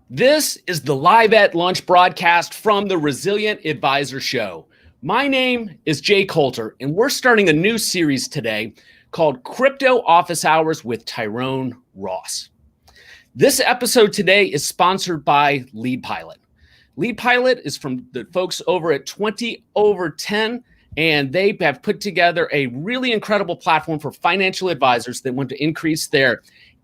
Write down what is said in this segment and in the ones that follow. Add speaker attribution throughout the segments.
Speaker 1: This is the Live at Lunch broadcast from the Resilient Advisor Show. My name is Jay Coulter, and we're starting a new series today called Crypto Office Hours with Tyrone Ross. This episode today is sponsored by Lead Pilot. Lead Pilot is from the folks over at 20 over 10, and they have put together a really incredible platform for financial advisors that want to increase their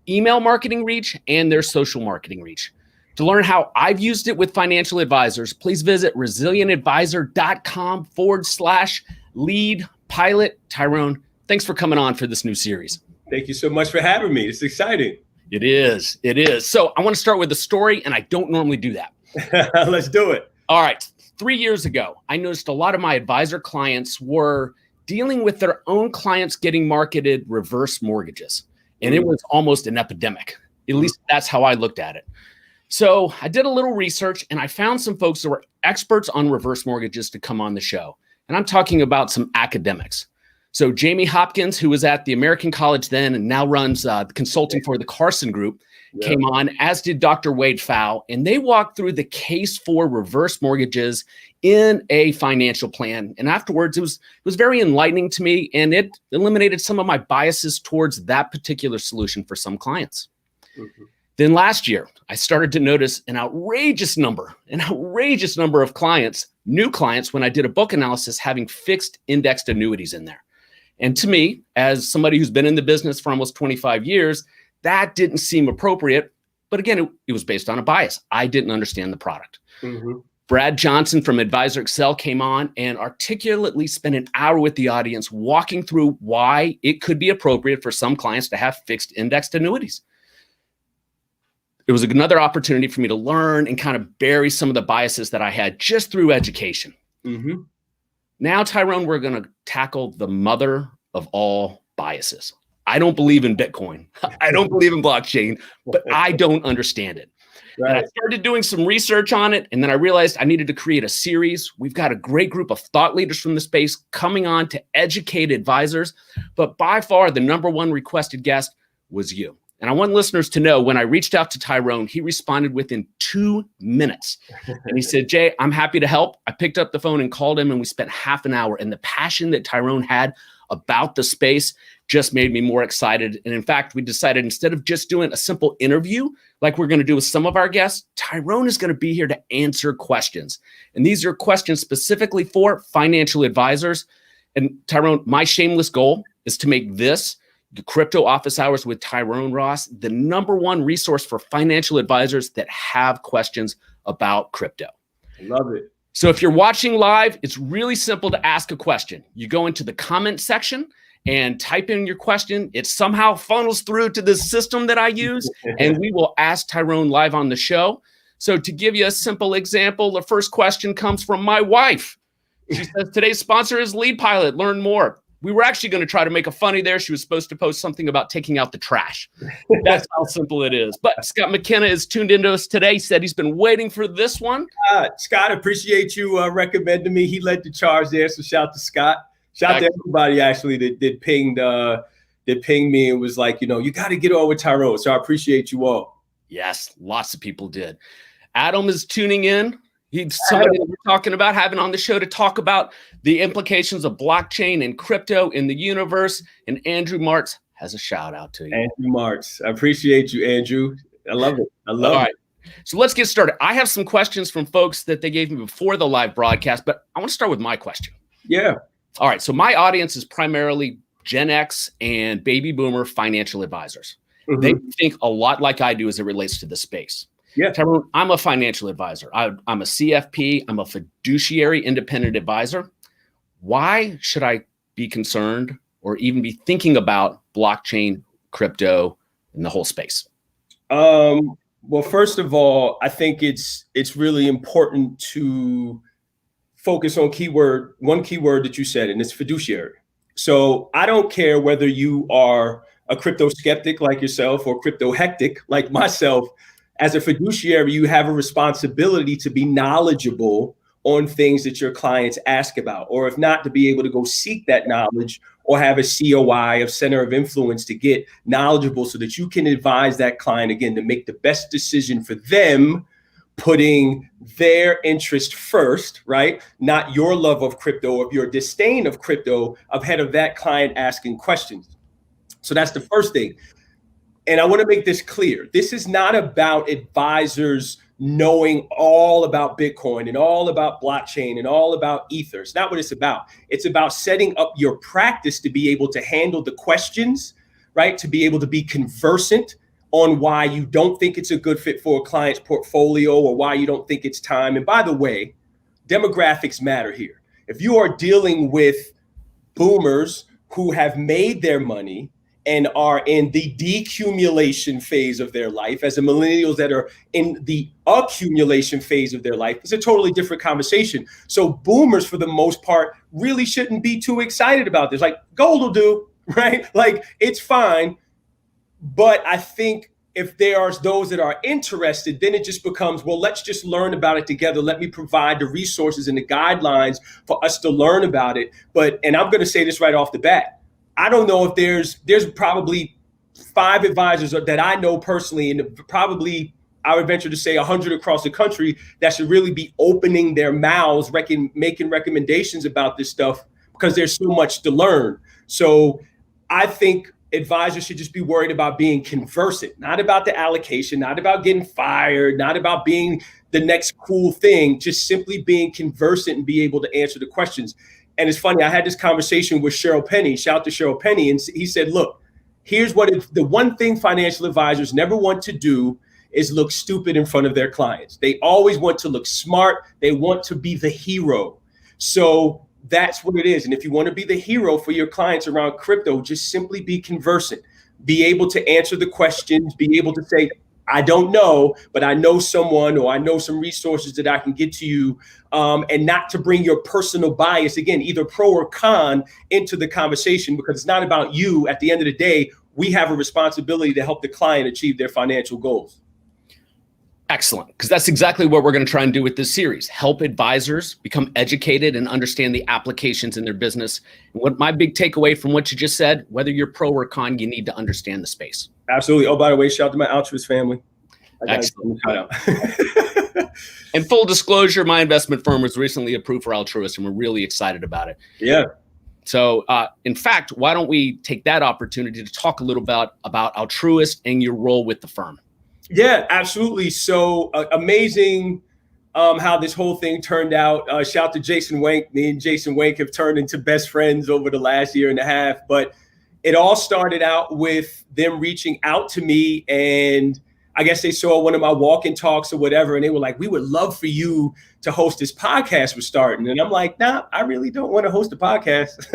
Speaker 1: email marketing reach and their social marketing reach. To learn how I've used it with financial advisors, please visit resilientadvisor.com/lead pilot. Tyrone, thanks for coming on for this new series.
Speaker 2: Thank you so much for having me. It's exciting.
Speaker 1: It is. So I want to start with a story, and I don't normally do that.
Speaker 2: Let's do it.
Speaker 1: All right. 3 years ago, I noticed a lot of my advisor clients were dealing with their own clients getting marketed reverse mortgages. And it was almost an epidemic. At least that's how I looked at it. So I did a little research and I found some folks that were experts on reverse mortgages to come on the show. And I'm talking about some academics. So Jamie Hopkins, who was at the American College then and now runs consulting for the Carson Group, came on, as did Dr. Wade Pfau. And they walked through the case for reverse mortgages in a financial plan. And afterwards, it was very enlightening to me. And it eliminated some of my biases towards that particular solution for some clients. Mm-hmm. Then last year, I started to notice an outrageous number of clients, new clients, when I did a book analysis, having fixed indexed annuities in there. And to me, as somebody who's been in the business for almost 25 years, that didn't seem appropriate. But again, it was based on a bias. I didn't understand the product. Mm-hmm. Brad Johnson from Advisor Excel came on and articulately spent an hour with the audience walking through why it could be appropriate for some clients to have fixed indexed annuities. It was another opportunity for me to learn and kind of bury some of the biases that I had just through education. Mm-hmm. Now, Tyrone, we're going to tackle the mother of all biases. I don't believe in Bitcoin. I don't believe in blockchain, but I don't understand it. Right. And I started doing some research on it, and then I realized I needed to create a series. We've got a great group of thought leaders from the space coming on to educate advisors, but by far the number one requested guest was you. And I want listeners to know, when I reached out to Tyrone, he responded within 2 minutes. And he said, Jay, I'm happy to help. I picked up the phone and called him, and we spent half an hour. And the passion that Tyrone had about the space just made me more excited. And in fact, we decided, instead of just doing a simple interview like we're going to do with some of our guests, Tyrone is going to be here to answer questions. And these are questions specifically for financial advisors. And Tyrone, my shameless goal is to make this, the Crypto Office Hours with Tyrone Ross, the number one resource for financial advisors that have questions about crypto.
Speaker 2: I love it.
Speaker 1: So if you're watching live, it's really simple to ask a question. You go into the comment section and type in your question. It somehow funnels through to the system that I use, and we will ask Tyrone live on the show. So to give you a simple example, the first question comes from my wife. She says, today's sponsor is Lead Pilot. Learn more. We were actually going to try to make a funny there. She was supposed to post something about taking out the trash. That's how simple it is. But Scott McKenna is tuned into us today. He said he's been waiting for this one.
Speaker 2: Scott, appreciate you recommending me. He led the charge there. So shout to Scott. Shout to everybody actually that pinged me and was like, you got to get on with Tyrone. So I appreciate you all.
Speaker 1: Yes, lots of people did. Adam is tuning in. He's somebody that we're talking about having on the show to talk about the implications of blockchain and crypto in the universe. And Andrew Martz has a shout out to you.
Speaker 2: Andrew Martz. I appreciate you, Andrew. I love it. I love it. All right.
Speaker 1: So let's get started. I have some questions from folks that they gave me before the live broadcast, but I want to start with my question.
Speaker 2: Yeah.
Speaker 1: All right. So my audience is primarily Gen X and baby boomer financial advisors. Mm-hmm. They think a lot like I do as it relates to the space.
Speaker 2: Yeah,
Speaker 1: Tyrone, I'm a financial advisor. I'm a CFP. I'm a fiduciary independent advisor. Why should I be concerned or even be thinking about blockchain, crypto, and the whole space?
Speaker 2: Well, first of all, I think it's really important to focus on one keyword that you said, and it's fiduciary. So I don't care whether you are a crypto skeptic like yourself or crypto hectic like myself. As a fiduciary, you have a responsibility to be knowledgeable on things that your clients ask about, or if not, to be able to go seek that knowledge or have a COI of center of influence to get knowledgeable so that you can advise that client, again, to make the best decision for them putting their interest first, right? Not your love of crypto or your disdain of crypto ahead of that client asking questions. So that's the first thing. And I want to make this clear. This is not about advisors knowing all about Bitcoin and all about blockchain and all about Ether. It's not what it's about. It's about setting up your practice to be able to handle the questions, right? To be able to be conversant on why you don't think it's a good fit for a client's portfolio or why you don't think it's time. And by the way, demographics matter here. If you are dealing with boomers who have made their money and are in the decumulation phase of their life, as the millennials that are in the accumulation phase of their life, it's a totally different conversation. So boomers, for the most part, really shouldn't be too excited about this. Like, gold will do, right? Like, it's fine. But I think if there are those that are interested, then it just becomes, well, let's just learn about it together. Let me provide the resources and the guidelines for us to learn about it. And I'm going to say this right off the bat. I don't know if there's probably 5 advisors that I know personally, and probably I would venture to say 100 across the country that should really be opening their mouths, making recommendations about this stuff, because there's so much to learn. So I think advisors should just be worried about being conversant, not about the allocation, not about getting fired, not about being the next cool thing, just simply being conversant and be able to answer the questions. And it's funny, I had this conversation with Cheryl Penny, shout out to Cheryl Penny, and he said, look, here's what the one thing financial advisors never want to do is look stupid in front of their clients. They always want to look smart. They want to be the hero. So that's what it is. And if you want to be the hero for your clients around crypto, just simply be conversant, be able to answer the questions, be able to say, I don't know, but I know someone, or I know some resources that I can get to you, and not to bring your personal bias, again, either pro or con, into the conversation, because it's not about you. At the end of the day, we have a responsibility to help the client achieve their financial goals.
Speaker 1: Excellent, because that's exactly what we're going to try and do with this series. Help advisors become educated and understand the applications in their business. And what my big takeaway from what you just said, whether you're pro or con, you need to understand the space.
Speaker 2: Absolutely. Oh, by the way, shout out to my Outsource family.
Speaker 1: Excellent. And full disclosure, my investment firm was recently approved for Outsource, and we're really excited about it.
Speaker 2: Yeah.
Speaker 1: So, in fact, why don't we take that opportunity to talk a little about Altruist and your role with the firm?
Speaker 2: Yeah, absolutely. So amazing how this whole thing turned out. Shout out to Jason Wank. Me and Jason Wank have turned into best friends over the last year and a half. But it all started out with them reaching out to me, and I guess they saw one of my walk-in talks or whatever, and they were like, we would love for you to host this podcast we're starting. And I'm like, nah, I really don't want to host a podcast.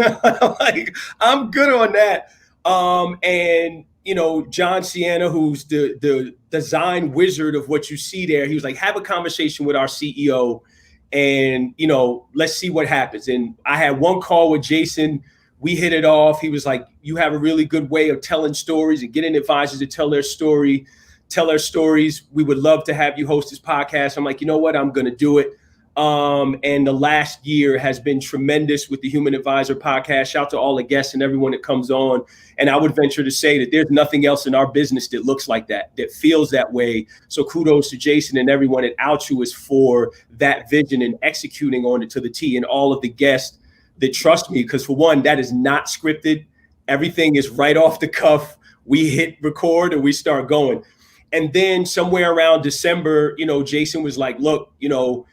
Speaker 2: Like, I'm good on that. And you know, John Sienna, who's the design wizard of what you see there, he was like, have a conversation with our CEO and, you know, let's see what happens. And I had one call with Jason. We hit it off. He was like, you have a really good way of telling stories and getting advisors to tell their stories. We would love to have you host this podcast. I'm like, you know what? I'm going to do it. And the last year has been tremendous with the Human Advisor podcast. Shout out to all the guests and everyone that comes on. And I would venture to say that there's nothing else in our business that looks like that feels that way. So kudos to Jason and everyone at Outsource for that vision and executing on it to the T, and all of the guests that trust me. Because for one, that is not scripted. Everything is right off the cuff. We hit record and we start going. And then somewhere around December, you know, Jason was like, look, you know,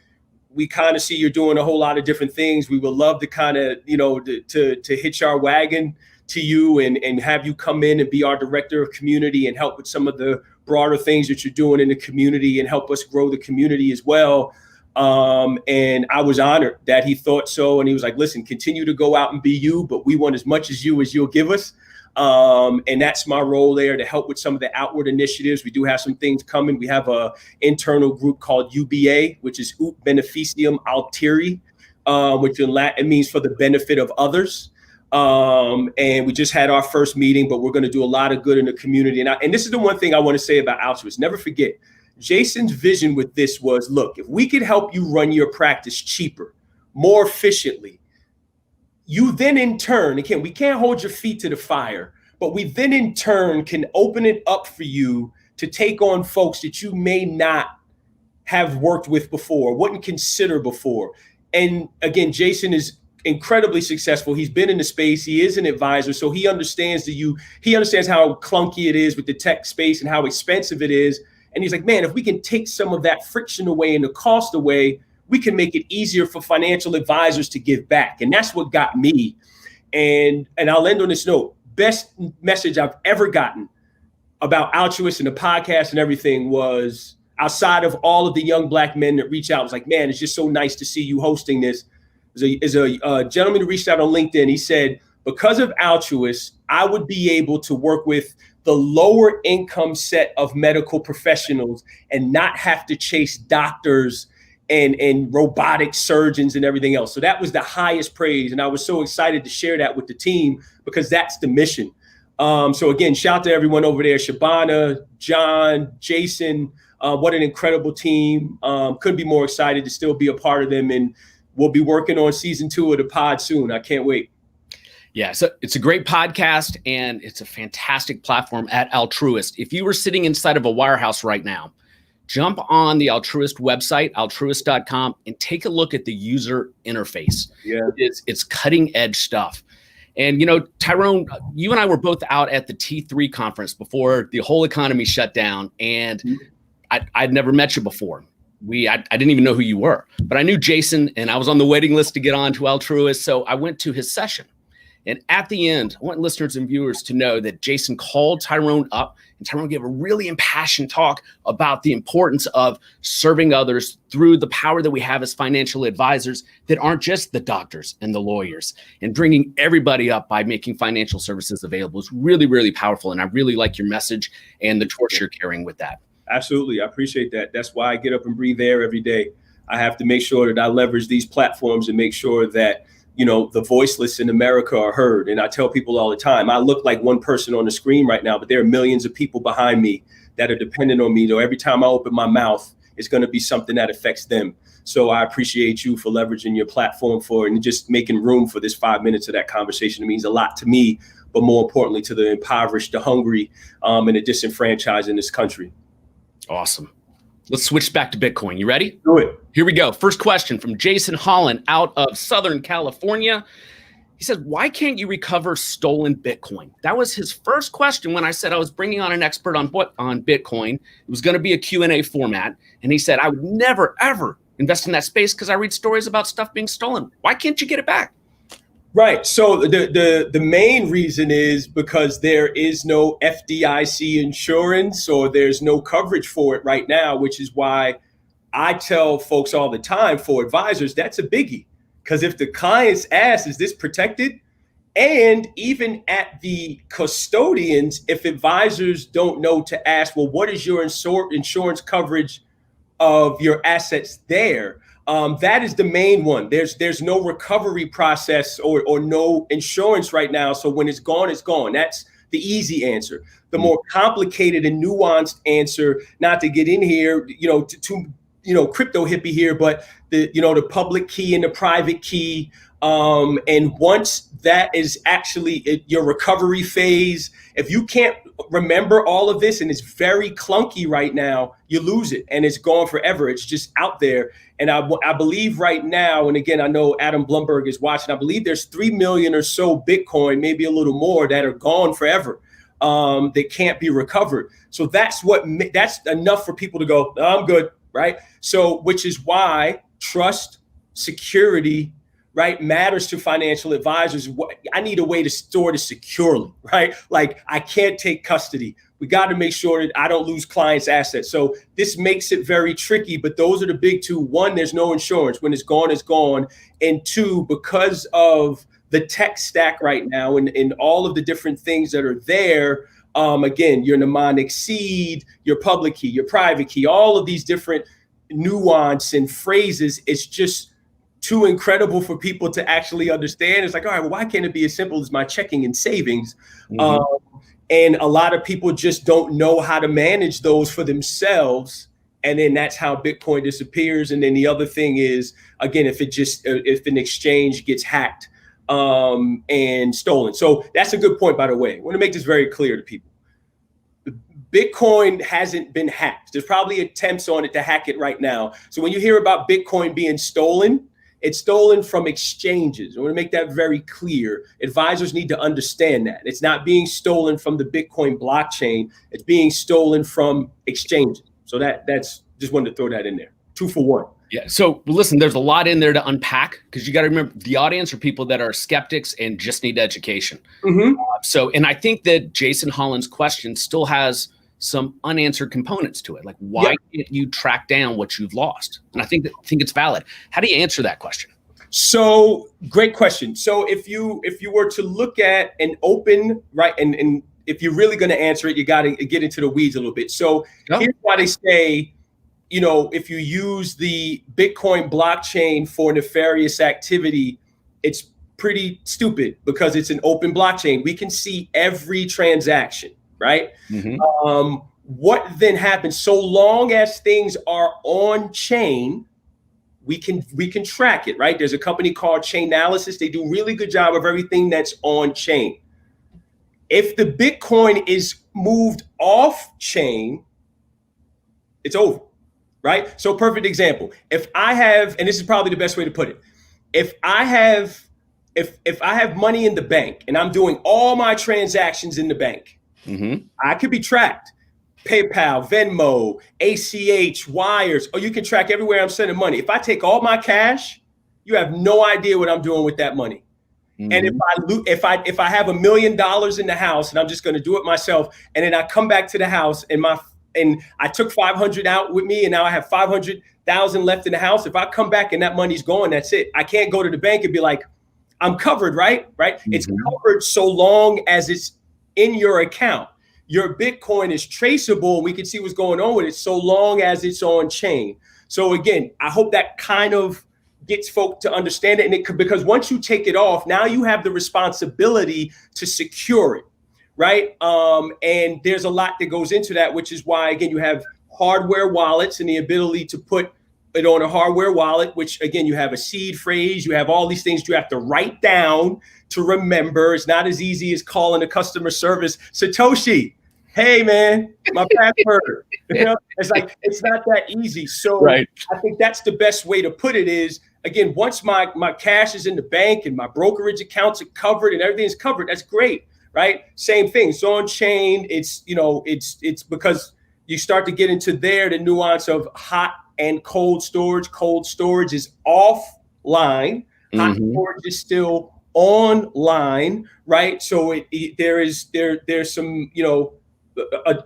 Speaker 2: we kind of see you're doing a whole lot of different things. We would love to kind of, you know, to hitch our wagon to you and have you come in and be our director of community and help with some of the broader things that you're doing in the community and help us grow the community as well. And I was honored that he thought so. And he was like, listen, continue to go out and be you, but we want as much as you'll give us. And that's my role there, to help with some of the outward initiatives. We do have some things coming. We have a internal group called UBA, which is Ut Beneficium Altieri, which in Latin means for the benefit of others. And we just had our first meeting, but we're going to do a lot of good in the community. And this is the one thing I want to say about Outsource. Never forget, Jason's vision with this was, look, if we could help you run your practice cheaper, more efficiently, you then in turn, again, we can't hold your feet to the fire, but we then in turn can open it up for you to take on folks that you may not have worked with before, wouldn't consider before. And again, Jason is incredibly successful. He's been in the space. He is an advisor. So he understands he understands how clunky it is with the tech space and how expensive it is. And he's like, man, if we can take some of that friction away and the cost away, we can make it easier for financial advisors to give back. And that's what got me. And I'll end on this note. Best message I've ever gotten about Outsource and the podcast and everything was, outside of all of the young Black men that reach out, was like, man, it's just so nice to see you hosting this. There's a gentleman who reached out on LinkedIn. He said, because of Outsource, I would be able to work with the lower income set of medical professionals and not have to chase doctors and robotic surgeons and everything else. So that was the highest praise. And I was so excited to share that with the team because that's the mission. So again, shout out to everyone over there, Shabana, John, Jason, what an incredible team. Couldn't be more excited to still be a part of them. And we'll be working on season 2 of the pod soon. I can't wait.
Speaker 1: Yeah, so it's a great podcast and it's a fantastic platform at Altruist. If you were sitting inside of a wirehouse right now, jump on the Altruist website, altruist.com, and take a look at the user interface.
Speaker 2: Yeah,
Speaker 1: it's cutting edge stuff. And, Tyrone, you and I were both out at the T3 conference before the whole economy shut down. And I'd never met you before. I didn't even know who you were, but I knew Jason and I was on the waiting list to get on to Altruist. So I went to his session. And at the end, I want listeners and viewers to know that Jason called Tyrone up, and Tyrone gave a really impassioned talk about the importance of serving others through the power that we have as financial advisors that aren't just the doctors and the lawyers, and bringing everybody up by making financial services available is really, really powerful. And I really like your message and the torch you're carrying with that.
Speaker 2: Absolutely. I appreciate that. That's why I get up and breathe air every day. I have to make sure that I leverage these platforms and make sure that the voiceless in America are heard. And I tell people all the time, I look like one person on the screen right now, but there are millions of people behind me that are dependent on me. Every time I open my mouth, it's going to be something that affects them. So I appreciate you for leveraging your platform and just making room for this 5 minutes of that conversation. It means a lot to me, but more importantly, to the impoverished, the hungry, and the disenfranchised in this country.
Speaker 1: Awesome. Let's switch back to Bitcoin. You ready?
Speaker 2: Do it.
Speaker 1: Here we go. First question from Jason Holland out of Southern California. He said, why can't you recover stolen Bitcoin? That was his first question when I said I was bringing on an expert on Bitcoin. It was going to be a Q&A format. And he said, I would never, ever invest in that space because I read stories about stuff being stolen. Why can't you get it back?
Speaker 2: Right. So the main reason is because there is no FDIC insurance, or there's no coverage for it right now, which is why I tell folks all the time, for advisors, that's a biggie. Because if the clients ask, is this protected? And even at the custodians, if advisors don't know to ask, well, what is your insurance coverage of your assets there? That is the main one. There's no recovery process or no insurance right now. So when it's gone, it's gone. That's the easy answer. The more complicated and nuanced answer, not to get in here, to crypto hippie here, but the public key and the private key. And once that is actually your recovery phase, if you can't remember all of this and it's very clunky right now, you lose it and it's gone forever. It's just out there. And I believe right now, and again, I know Adam Blumberg is watching, I believe there's 3 million or so Bitcoin, maybe a little more, that are gone forever, that can't be recovered. So that's enough for people to go, oh, I'm good, right? So, which is why trust, security, right, matters to financial advisors. I need a way to store this securely, right? Like, I can't take custody. We got to make sure that I don't lose clients' assets. So this makes it very tricky, but those are the big two. One, there's no insurance. When it's gone, it's gone. And two, because of the tech stack right now and all of the different things that are there, again, your mnemonic seed, your public key, your private key, all of these different nuance and phrases, it's just too incredible for people to actually understand. It's like, all right, well, why can't it be as simple as my checking and savings? And a lot of people just don't know how to manage those for themselves. And then that's how Bitcoin disappears. And then the other thing is, again, if an exchange gets hacked and stolen. So that's a good point, by the way. I want to make this very clear to people. Bitcoin hasn't been hacked. There's probably attempts on it to hack it right now. So when you hear about Bitcoin being stolen, it's stolen from exchanges. I want to make that very clear. Advisors need to understand that. It's not being stolen from the Bitcoin blockchain. It's being stolen from exchanges. So that's just wanted to throw that in there. 2 for 1.
Speaker 1: Yeah. So listen, there's a lot in there to unpack because you got to remember the audience are people that are skeptics and just need education. And I think that Jason Holland's question still has some unanswered components to it. Like, why can't you track down what you've lost? And I think it's valid. How do you answer that question?
Speaker 2: So great question. So if you were to look at an open, right, and if you're really going to answer it, you got to get into the weeds a little bit. So here's why they say, if you use the Bitcoin blockchain for nefarious activity, it's pretty stupid because it's an open blockchain. We can see every transaction, right? What then happens? So long as things are on chain, we can track it, right? There's a company called Chainalysis. They do a really good job of everything that's on chain. If the Bitcoin is moved off chain, it's over, right? So perfect example. If I have, and this is probably the best way to put it, if I have money in the bank and I'm doing all my transactions in the bank, I could be tracked. PayPal, Venmo, ACH, wires, or you can track everywhere I'm sending money. If I take all my cash, you have no idea what I'm doing with that money. And if I have $1 million in the house and I'm just going to do it myself, and then I come back to the house and I took 500 out with me and now I have 500,000 left in the house. If I come back and that money's gone, that's it. I can't go to the bank and be like, I'm covered, right? It's covered so long as it's in your account. Your Bitcoin is traceable. We can see what's going on with it so long as it's on chain. So again, I hope that kind of gets folk to understand it. And because once you take it off, now you have the responsibility to secure it, right? And there's a lot that goes into that, which is why, again, you have hardware wallets and the ability to put it on a hardware wallet, which again, you have a seed phrase, you have all these things you have to write down to remember. It's not as easy as calling a customer service, Satoshi, hey man, my password. It's like, it's not that easy. So I think that's the best way to put it is, again, once my cash is in the bank and my brokerage accounts are covered and everything's covered, that's great, right? Same thing. So on chain, it's because you start to get into the nuance of hot and cold storage. Cold storage is offline. Hot storage is still online, right? So there's some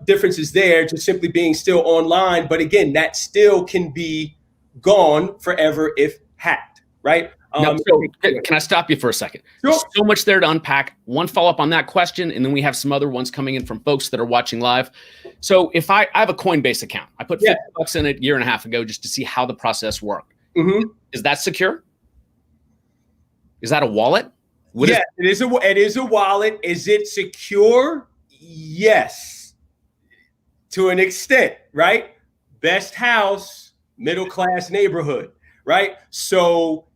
Speaker 2: differences there to simply being still online, but again, that still can be gone forever if hacked, right?
Speaker 1: Can I stop you for a second?
Speaker 2: Sure.
Speaker 1: There's so much there to unpack. One follow-up on that question, and then we have some other ones coming in from folks that are watching live. So if I have a Coinbase account, I put $50 in it a year and a half ago just to see how the process worked. Is that secure? Is that a wallet?
Speaker 2: It is a wallet. Is it secure? Yes, to an extent, right? Best house, middle class neighborhood, right? So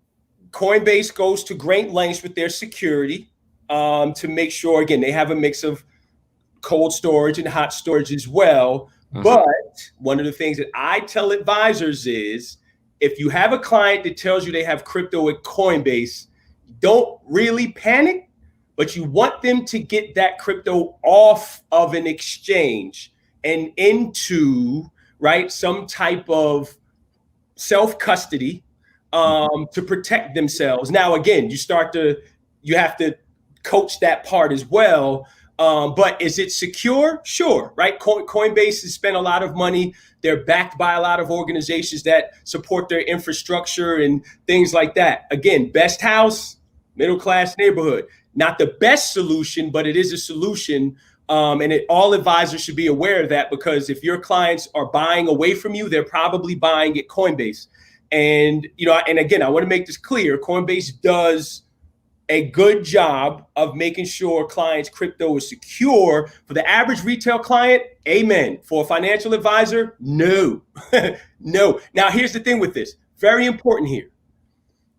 Speaker 2: Coinbase goes to great lengths with their security to make sure, again, they have a mix of cold storage and hot storage as well. But one of the things that I tell advisors is, if you have a client that tells you they have crypto at Coinbase, don't really panic, but you want them to get that crypto off of an exchange and into, right, some type of self-custody to protect themselves. Now, again, you have to coach that part as well. But is it secure? Sure, right? Coinbase has spent a lot of money. They're backed by a lot of organizations that support their infrastructure and things like that. Again, best house, middle class neighborhood. Not the best solution, but it is a solution. All advisors should be aware of that, because if your clients are buying away from you, they're probably buying at Coinbase. And again, I want to make this clear. Coinbase does a good job of making sure clients' crypto is secure. For the average retail client, amen. For a financial advisor, no, no. Now, here's the thing with this. Very important here.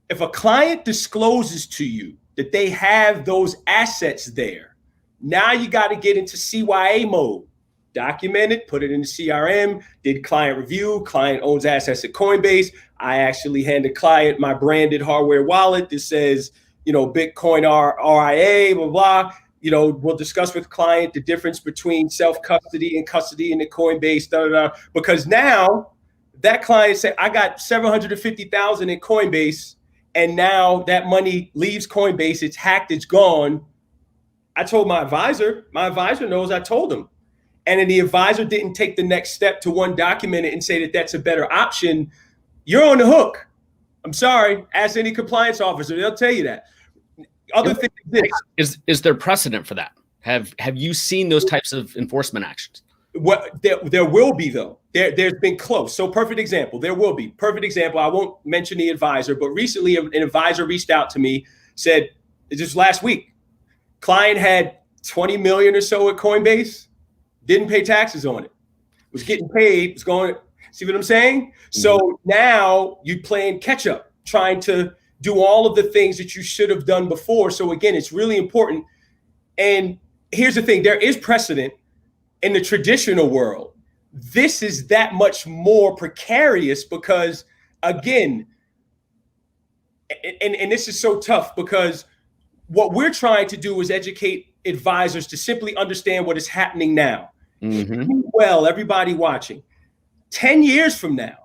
Speaker 2: If a client discloses to you that they have those assets there, now you got to get into CYA mode. document it, put it in the CRM, did client review, client owns assets at Coinbase. I actually hand the client my branded hardware wallet that says, Bitcoin RIA, blah, blah. We'll discuss with client the difference between self-custody and custody in the Coinbase, because now that client said, I got 750,000 in Coinbase, and now that money leaves Coinbase, it's hacked, it's gone. I told my advisor knows I told him. And then the advisor didn't take the next step to document it and say that that's a better option. You're on the hook. I'm sorry. Ask any compliance officer. They'll tell you that. Other thing
Speaker 1: is there precedent for that? Have you seen those types of enforcement actions?
Speaker 2: What there will be, though. There's been close. So perfect example. There will be. Perfect example. I won't mention the advisor, but recently an advisor reached out to me, said just last week, client had 20 million or so at Coinbase, didn't pay taxes on it, was getting paid, was going, see what I'm saying? Mm-hmm. So now you're playing catch up, trying to do all of the things that you should have done before. So again, it's really important. And here's the thing, there is precedent in the traditional world. This is that much more precarious because, again, and this is so tough because what we're trying to do is educate advisors to simply understand what is happening now. Mm-hmm. Well, everybody watching, 10 years from now,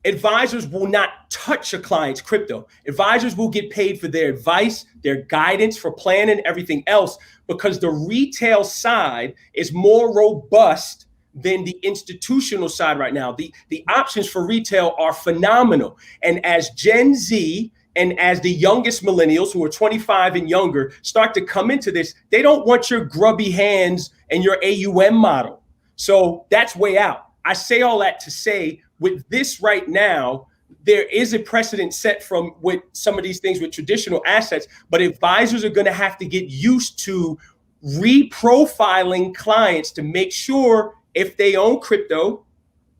Speaker 2: advisors will not touch a client's crypto. Advisors will get paid for their advice, their guidance, for planning, everything else, because the retail side is more robust than the institutional side right now. The options for retail are phenomenal. And as Gen Z and as the youngest millennials who are 25 and younger start to come into this, they don't want your grubby hands and your AUM model. So that's way out. I say all that to say with this right now, there is a precedent set from with some of these things with traditional assets, but advisors are going to have to get used to reprofiling clients to make sure if they own crypto,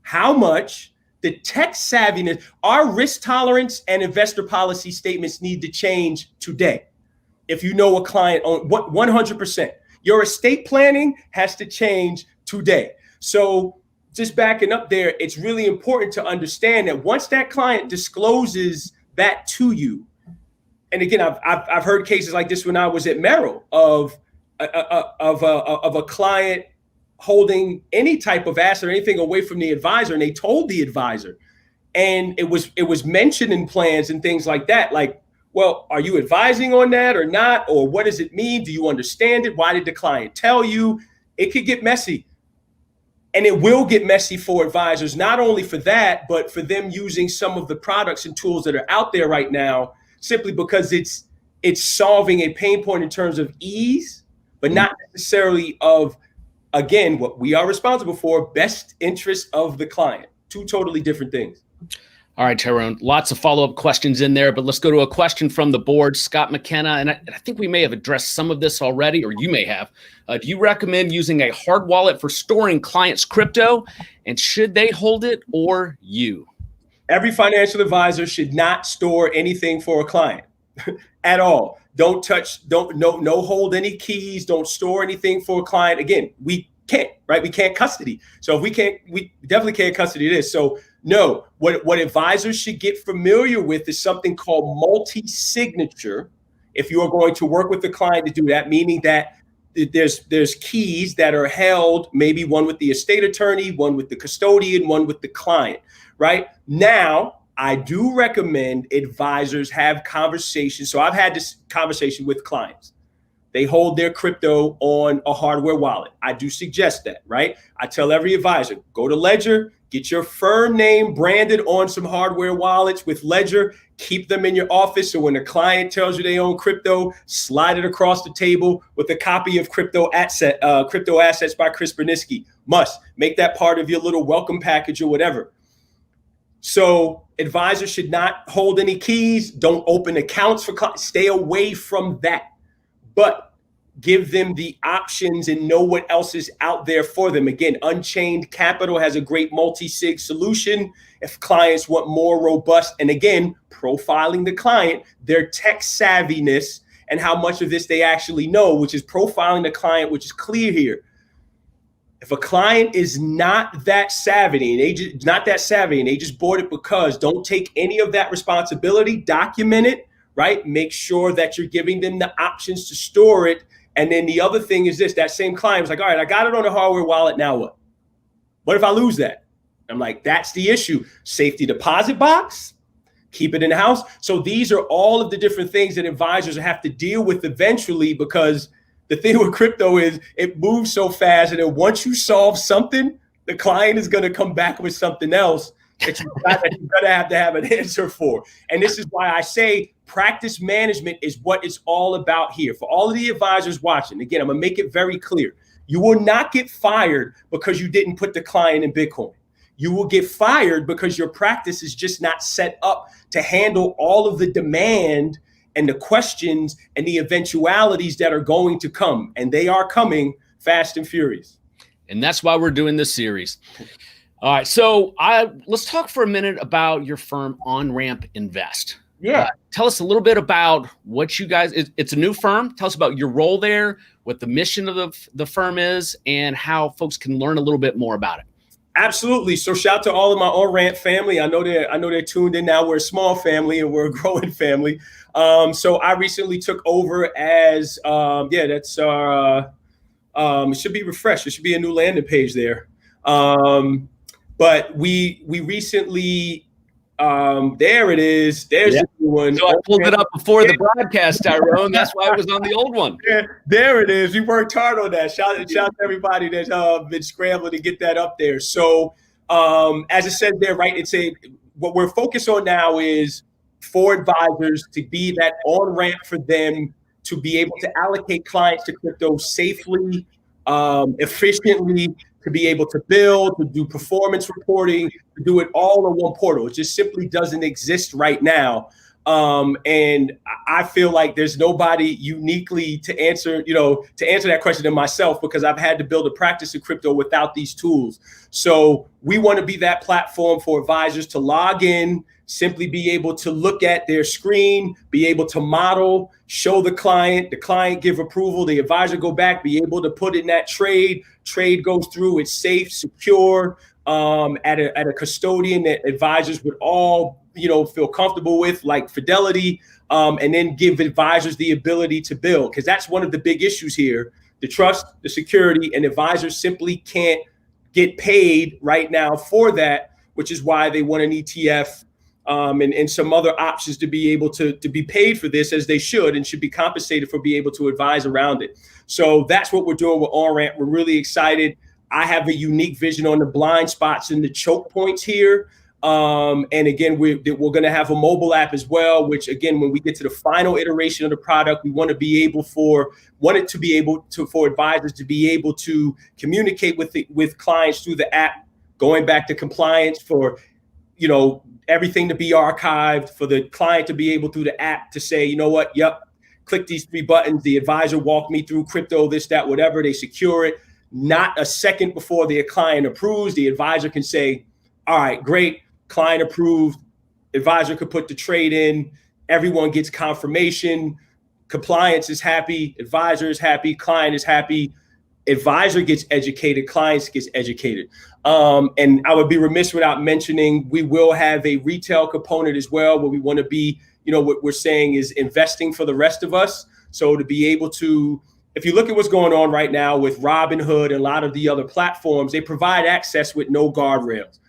Speaker 2: how much, the tech savviness, our risk tolerance and investor policy statements need to change today. If you know a client owns 100%, your estate planning has to change today. So just backing up there, it's really important to understand that once that client discloses that to you, and again, I've heard cases like this when I was at Merrill of a client holding any type of asset or anything away from the advisor, and they told the advisor, and it was mentioned in plans and things like that. Like, well, are you advising on that or not? Or what does it mean? Do you understand it? Why did the client tell you? It could get messy. And it will get messy for advisors, not only for that, but for them using some of the products and tools that are out there right now, simply because it's solving a pain point in terms of ease, but not necessarily of, again, what we are responsible for, best interest of the client. Two totally different things.
Speaker 1: All right, Tyrone, lots of follow-up questions in there, but let's go to a question from the board. Scott McKenna, and I think we may have addressed some of this already, or you may have. Do you recommend using a hard wallet for storing clients' crypto? And should they hold it or you?
Speaker 2: Every financial advisor should not store anything for a client at all. Don't touch, no hold any keys, don't store anything for a client. Again, we can't, right? We can't custody. So if we definitely can't custody this. So no, what advisors should get familiar with is something called multi-signature. If you are going to work with the client to do that, meaning that there's keys that are held, maybe one with the estate attorney, one with the custodian, one with the client, right? Now, I do recommend advisors have conversations. So I've had this conversation with clients. They hold their crypto on a hardware wallet. I do suggest that, right? I tell every advisor, go to Ledger, get your firm name branded on some hardware wallets with Ledger, keep them in your office. So when a client tells you they own crypto, slide it across the table with a copy of Crypto Assets by Chris Berniski. Must make that part of your little welcome package or whatever. So advisors should not hold any keys. Don't open accounts for clients. Stay away from that. But give them the options and know what else is out there for them. Again, Unchained Capital has a great multi-sig solution if clients want more robust, and again, profiling the client, their tech savviness, and how much of this they actually know, which is profiling the client, which is clear here. If a client is not that savvy and they just bought it because, don't take any of that responsibility, document it, right? Make sure that you're giving them the options to store it. And then the other thing is this, that same client was like, all right, I got it on a hardware wallet. Now what? What if I lose that? I'm like, that's the issue. Safety deposit box, keep it in the house. So these are all of the different things that advisors have to deal with eventually, because the thing with crypto is it moves so fast. And then once you solve something, the client is going to come back with something else that you're going to have an answer for. And this is why I say practice management is what it's all about here. For all of the advisors watching, again, I'm going to make it very clear. You will not get fired because you didn't put the client in Bitcoin. You will get fired because your practice is just not set up to handle all of the demand and the questions and the eventualities that are going to come. And they are coming fast and furious.
Speaker 1: And that's why we're doing this series. All right, so let's talk for a minute about your firm, Onramp Invest.
Speaker 2: Yeah.
Speaker 1: Tell us a little bit about what you guys, it's a new firm. Tell us about your role there, what the mission of the firm is, and how folks can learn a little bit more about it.
Speaker 2: Absolutely. So shout out to all of my Onramp family. I know they're tuned in now. We're a small family and we're a growing family. So I recently took over as, that's our, it should be refreshed. There should be a new landing page there. But we recently, there it is. There's the new one.
Speaker 1: So I pulled it up before the broadcast, Tyrone. That's why it was on the old one.
Speaker 2: There it is. We worked hard on that. Shout out to everybody that's been scrambling to get that up there. So as it says there, right, what we're focused on now is for advisors to be that on-ramp for them to be able to allocate clients to crypto safely, efficiently, to be able to build, to do performance reporting, to do it all in one portal. It just simply doesn't exist right now. And I feel like there's nobody uniquely to answer that question than myself, because I've had to build a practice in crypto without these tools. So we want to be that platform for advisors to log in, simply be able to look at their screen, be able to model, show the client give approval, the advisor go back, be able to put in that trade goes through, it's safe, secure, at a custodian that advisors would all, feel comfortable with, like Fidelity, and then give advisors the ability to build. Because that's one of the big issues here, the trust, the security, and advisors simply can't get paid right now for that, which is why they want an ETF and some other options to be able to be paid for this, as they should, and should be compensated for being able to advise around it. So that's what we're doing with Onramp. We're really excited. I have a unique vision on the blind spots and the choke points here. And again, we're going to have a mobile app as well, which again, when we get to the final iteration of the product, we want for advisors to be able to communicate with clients through the app, going back to compliance, for, everything to be archived, for the client to be able through the app to say, you know what, yep, click these 3 buttons. The advisor walked me through crypto, this, that, whatever. They secure it. Not a second before the client approves, the advisor can say, all right, great, client approved. Advisor could put the trade in. Everyone gets confirmation. Compliance is happy. Advisor is happy. Client is happy. Advisor gets educated. Clients gets educated. And I would be remiss without mentioning, we will have a retail component as well, where we want to be, what we're saying is investing for the rest of us. So to be able to, if you look at what's going on right now with Robinhood and a lot of the other platforms, they provide access with no guardrails.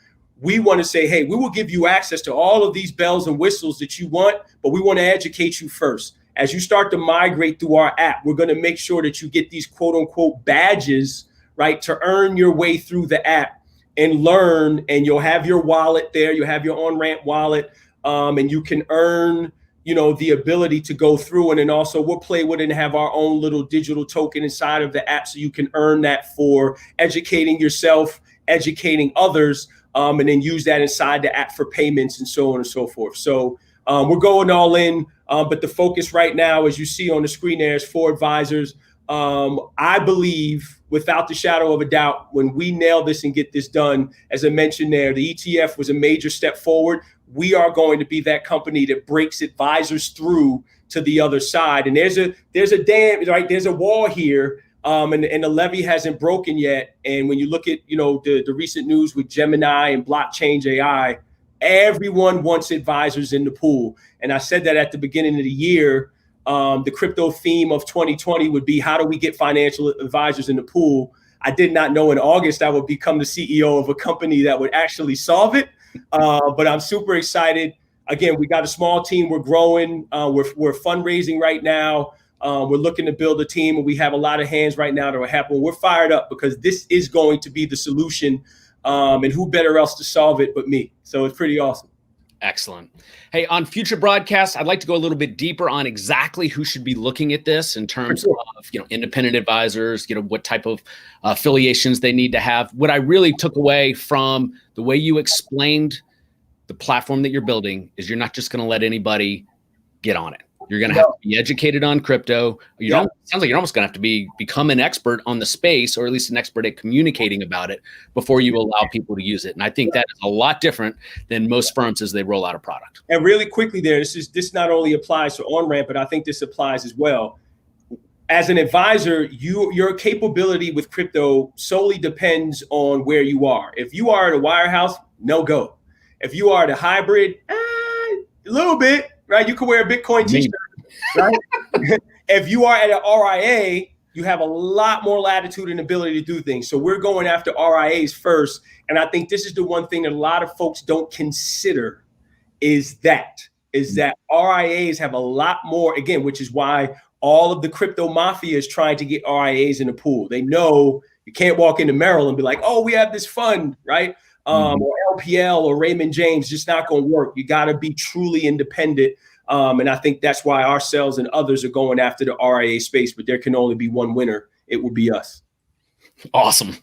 Speaker 2: We want to say, hey, we will give you access to all of these bells and whistles that you want, but we want to educate you first. As you start to migrate through our app, we're going to make sure that you get these quote unquote badges, right, to earn your way through the app and learn. And you'll have your wallet there. You have your Onramp wallet, and you can earn, the ability to go through. And then also we'll play with it and have our own little digital token inside of the app, so you can earn that for educating yourself, educating others, and then use that inside the app for payments and so on and so forth. So we're going all in. But the focus right now, as you see on the screen there, is for advisors. I believe, without the shadow of a doubt, when we nail this and get this done, as I mentioned there, the ETF was a major step forward. We are going to be that company that breaks advisors through to the other side. And there's a wall here and the levee hasn't broken yet. And when you look at, the recent news with Gemini and blockchain AI, everyone wants advisors in the pool. And I said that at the beginning of the year. The crypto theme of 2020 would be, how do we get financial advisors in the pool? I did not know in August I would become the CEO of a company that would actually solve it. But I'm super excited. Again, we got a small team. We're growing. We're fundraising right now. We're looking to build a team, and we have a lot of hands right now that are happening. We're fired up because this is going to be the solution. And who better else to solve it but me? So it's pretty awesome.
Speaker 1: Excellent. Hey, on future broadcasts, I'd like to go a little bit deeper on exactly who should be looking at this in terms of, independent advisors, what type of affiliations they need to have. What I really took away from the way you explained the platform that you're building is you're not just going to let anybody get on it. You're going to have to be educated on crypto. Sounds like you're almost going to have to become an expert on the space, or at least an expert at communicating about it before you allow people to use it. And I think that is a lot different than most firms as they roll out a product.
Speaker 2: And really quickly there, this not only applies to Onramp, but I think this applies as well. As an advisor, your capability with crypto solely depends on where you are. If you are at a wirehouse, no go. If you are at a hybrid, a little bit. Right, you can wear a Bitcoin t-shirt, right? If you are at an RIA, you have a lot more latitude and ability to do things. So we're going after RIAs first. And I think this is the one thing that a lot of folks don't consider is that RIAs have a lot more, again, which is why all of the crypto mafia is trying to get RIAs in the pool. They know you can't walk into Merrill and be like, oh, we have this fund, right? Or LPL or Raymond James, just not going to work. You got to be truly independent. And I think that's why ourselves and others are going after the RIA space, but there can only be one winner. It will be us.
Speaker 1: Awesome.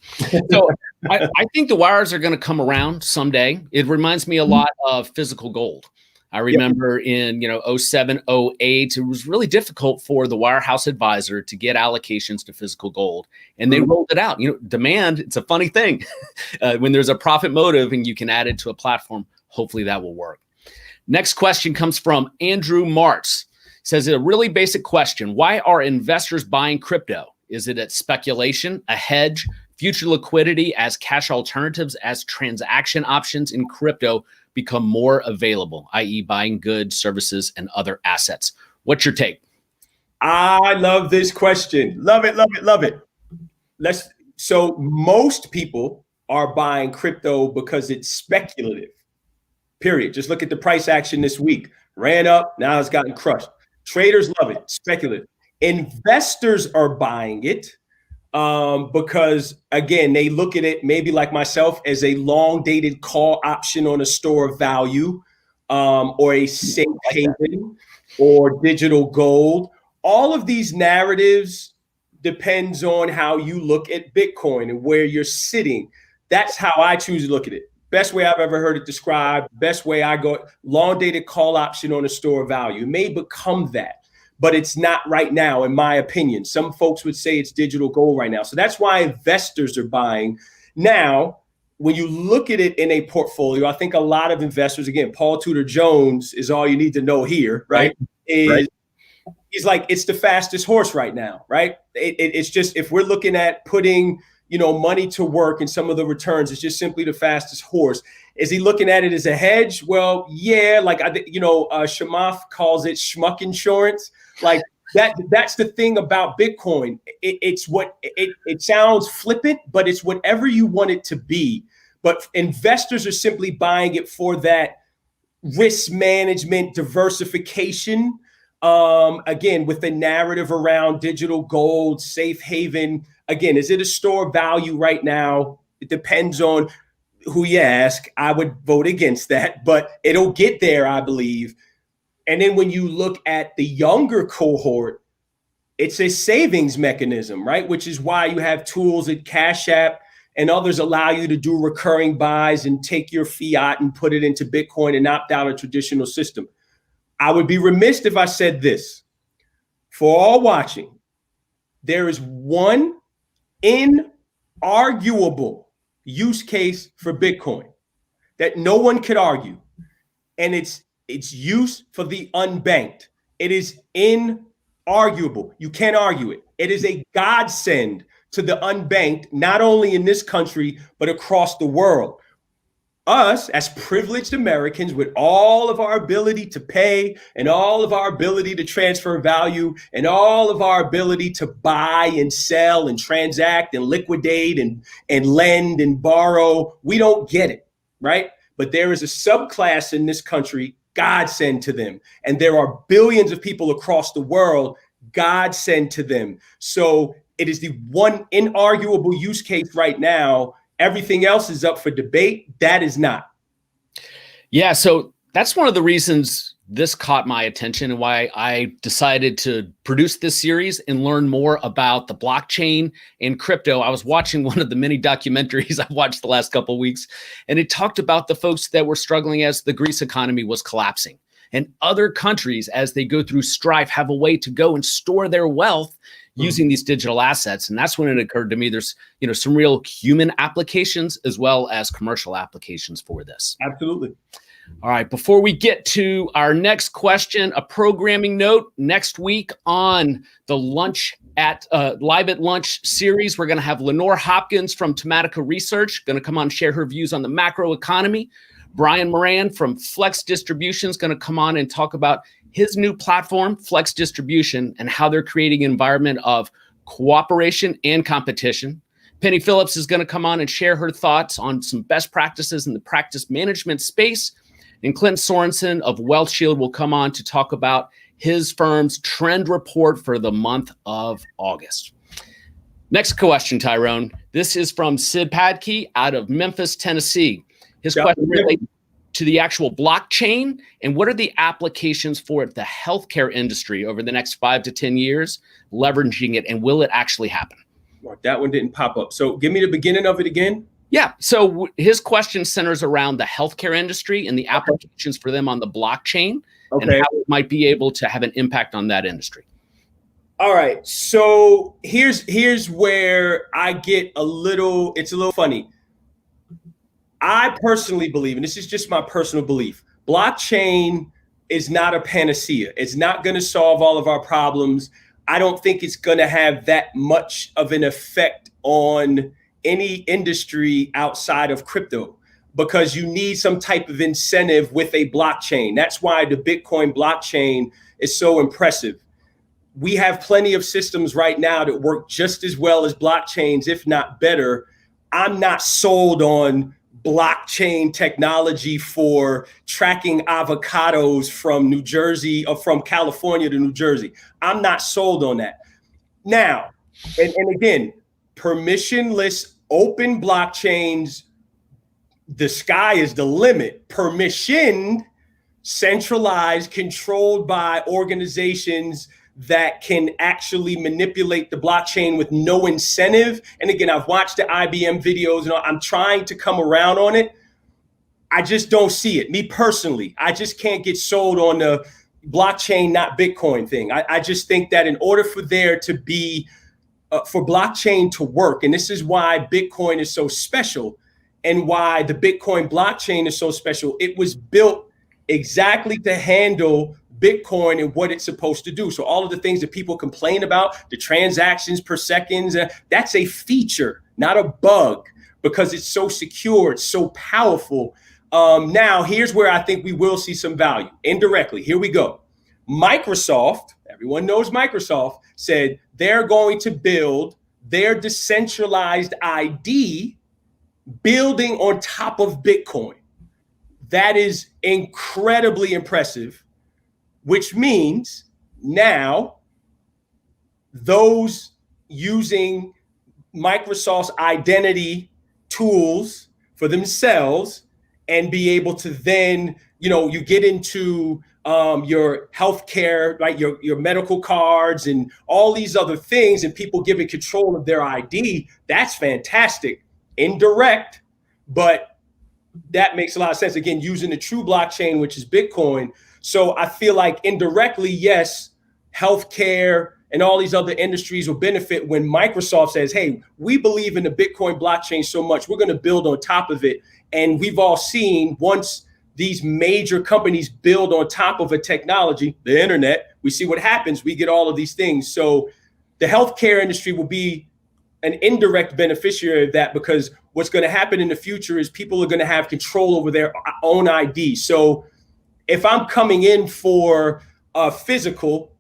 Speaker 1: So I think the wires are going to come around someday. It reminds me a lot of physical gold. I remember in 07, 08, it was really difficult for the wirehouse advisor to get allocations to physical gold, and they rolled it out. Demand, it's a funny thing. When there's a profit motive and you can add it to a platform, hopefully that will work. Next question comes from Andrew Martz. Says a really basic question. Why are investors buying crypto? Is it at speculation, a hedge, future liquidity as cash alternatives, as transaction options in crypto become more available, i.e. buying goods, services, and other assets? What's your take?
Speaker 2: I love this question. Love it, love it, love it. So most people are buying crypto because it's speculative, period. Just look at the price action this week. Ran up, now it's gotten crushed. Traders love it, speculative. Investors are buying it because, again, they look at it, maybe like myself, as a long dated call option on a store of value, or a safe haven, or digital gold. All of these narratives depends on how you look at Bitcoin and where you're sitting. That's how I choose to look at it. Best way I've ever heard it described, best way I go, long dated call option on a store of value. It may become that, but it's not right now, in my opinion. Some folks would say it's digital gold right now. So that's why investors are buying. Now, when you look at it in a portfolio, I think a lot of investors, again, Paul Tudor Jones is all you need to know here, right? He's like, it's the fastest horse right now, right? It's just, if we're looking at putting, money to work and some of the returns, it's just simply the fastest horse. Is he looking at it as a hedge? Well, yeah, like Shamath calls it schmuck insurance. Like that's the thing about Bitcoin. It sounds flippant, but it's whatever you want it to be. But investors are simply buying it for that risk management, diversification. Again, with the narrative around digital gold, safe haven. Again, is it a store of value right now? It depends on who you ask. I would vote against that, but it'll get there, I believe. And then when you look at the younger cohort, it's a savings mechanism, right? Which is why you have tools at Cash App and others allow you to do recurring buys and take your fiat and put it into Bitcoin and opt out a traditional system. I would be remiss if I said this. For all watching, there is one inarguable use case for Bitcoin that no one could argue, and it's use for the unbanked. It is arguable. You can't argue it. It is a godsend to the unbanked, not only in this country, but across the world. Us as privileged Americans with all of our ability to pay and all of our ability to transfer value and all of our ability to buy and sell and transact and liquidate and lend and borrow, we don't get it, right? But there is a subclass in this country, godsend to them. And there are billions of people across the world, godsend to them. So it is the one inarguable use case right now. Everything else is up for debate. That is not.
Speaker 1: Yeah, so that's one of the reasons this caught my attention and why I decided to produce this series and learn more about the blockchain and crypto. I was watching one of the many documentaries I've watched the last couple of weeks, and it talked about the folks that were struggling as the Greece economy was collapsing. And other countries, as they go through strife, have a way to go and store their wealth using these digital assets. And that's when it occurred to me there's, some real human applications as well as commercial applications for this.
Speaker 2: Absolutely.
Speaker 1: All right. Before we get to our next question, a programming note. Next week on the Live at Lunch series, we're going to have Lenore Hopkins from Tematica Research going to come on and share her views on the macro economy. Brian Moran from Flex Distribution is going to come on and talk about his new platform, Flex Distribution, and how they're creating an environment of cooperation and competition. Penny Phillips is going to come on and share her thoughts on some best practices in the practice management space. And Clint Sorensen of Wealth Shield will come on to talk about his firm's trend report for the month of August. Next question, Tyrone. This is from Sid Padkey out of Memphis, Tennessee. His question relates to the actual blockchain and what are the applications for the healthcare industry over the next 5 to 10 years, leveraging it, and will it actually happen?
Speaker 2: That one didn't pop up. So give me the beginning of it again.
Speaker 1: Yeah. So his question centers around the healthcare industry and the applications for them on the blockchain and how it might be able to have an impact on that industry.
Speaker 2: All right. So here's where I get it's a little funny. I personally believe, and this is just my personal belief, blockchain is not a panacea. It's not going to solve all of our problems. I don't think it's going to have that much of an effect on any industry outside of crypto because you need some type of incentive with a blockchain. That's why the Bitcoin blockchain is so impressive. We have plenty of systems right now that work just as well as blockchains, if not better. I'm not sold on blockchain technology for tracking avocados from New Jersey or from California to New Jersey. I'm not sold on that. Now, and again, permissionless open blockchains, the sky is the limit. Permissioned, centralized, controlled by organizations that can actually manipulate the blockchain with no incentive. And again, I've watched the IBM videos and I'm trying to come around on it. I just don't see it. Me personally, I just can't get sold on the blockchain, not Bitcoin thing. I just think that in order for there to be, for blockchain to work, and this is why Bitcoin is so special and why the Bitcoin blockchain is so special, it was built exactly to handle Bitcoin and what it's supposed to do. So all of the things that people complain about, the transactions per second, that's a feature, not a bug, because it's so secure, it's so powerful. Now, here's where I think we will see some value indirectly. Here we go. Microsoft, everyone knows Microsoft, said they're going to build their decentralized ID building on top of Bitcoin. That is incredibly impressive, which means now those using Microsoft's identity tools for themselves and be able to then, you get into your healthcare, right? Your medical cards and all these other things, and people giving control of their ID. That's fantastic. Indirect, but that makes a lot of sense. Again, using the true blockchain, which is Bitcoin. So I feel like indirectly, yes, healthcare and all these other industries will benefit when Microsoft says, hey, we believe in the Bitcoin blockchain so much, we're going to build on top of it. And we've all seen once these major companies build on top of a technology, the internet, we see what happens. We get all of these things. So the healthcare industry will be an indirect beneficiary of that, because what's going to happen in the future is people are going to have control over their own ID. So if I'm coming in for a physical,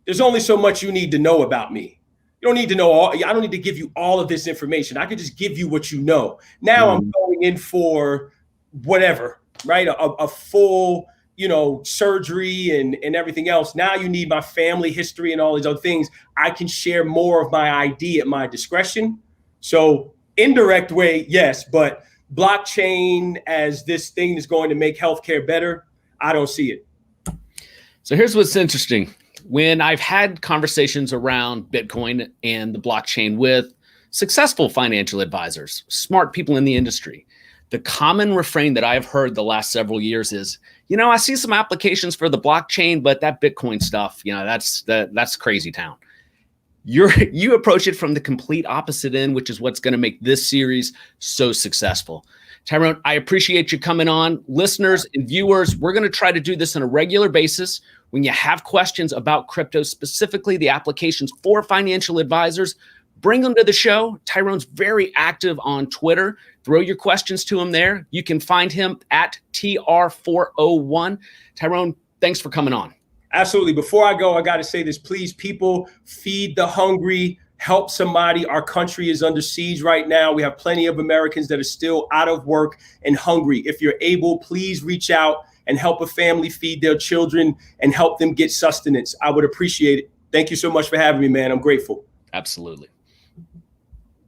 Speaker 2: there's only so much you need to know about me. You don't need to know all. I don't need to give you all of this information. I could just give you what you know. Now I'm going in for whatever, right? A full, surgery and everything else. Now you need my family history and all these other things. I can share more of my ID at my discretion. So indirect way, yes, but blockchain as this thing is going to make healthcare better, I don't see it.
Speaker 1: So here's what's interesting. When I've had conversations around Bitcoin and the blockchain with successful financial advisors, smart people in the industry, the common refrain that I've heard the last several years is, I see some applications for the blockchain, but that Bitcoin stuff, that's crazy town. You approach it from the complete opposite end, which is what's going to make this series so successful. Tyrone, I appreciate you coming on. Listeners and viewers, we're going to try to do this on a regular basis. When you have questions about crypto, specifically the applications for financial advisors, bring them to the show. Tyrone's very active on Twitter. Throw your questions to him there. You can find him at TR401. Tyrone, thanks for coming on.
Speaker 2: Absolutely. Before I go, I got to say this, please, people, feed the hungry, help somebody. Our country is under siege right now. We have plenty of Americans that are still out of work and hungry. If you're able, please reach out and help a family feed their children and help them get sustenance. I would appreciate it. Thank you so much for having me, man. I'm grateful.
Speaker 1: Absolutely.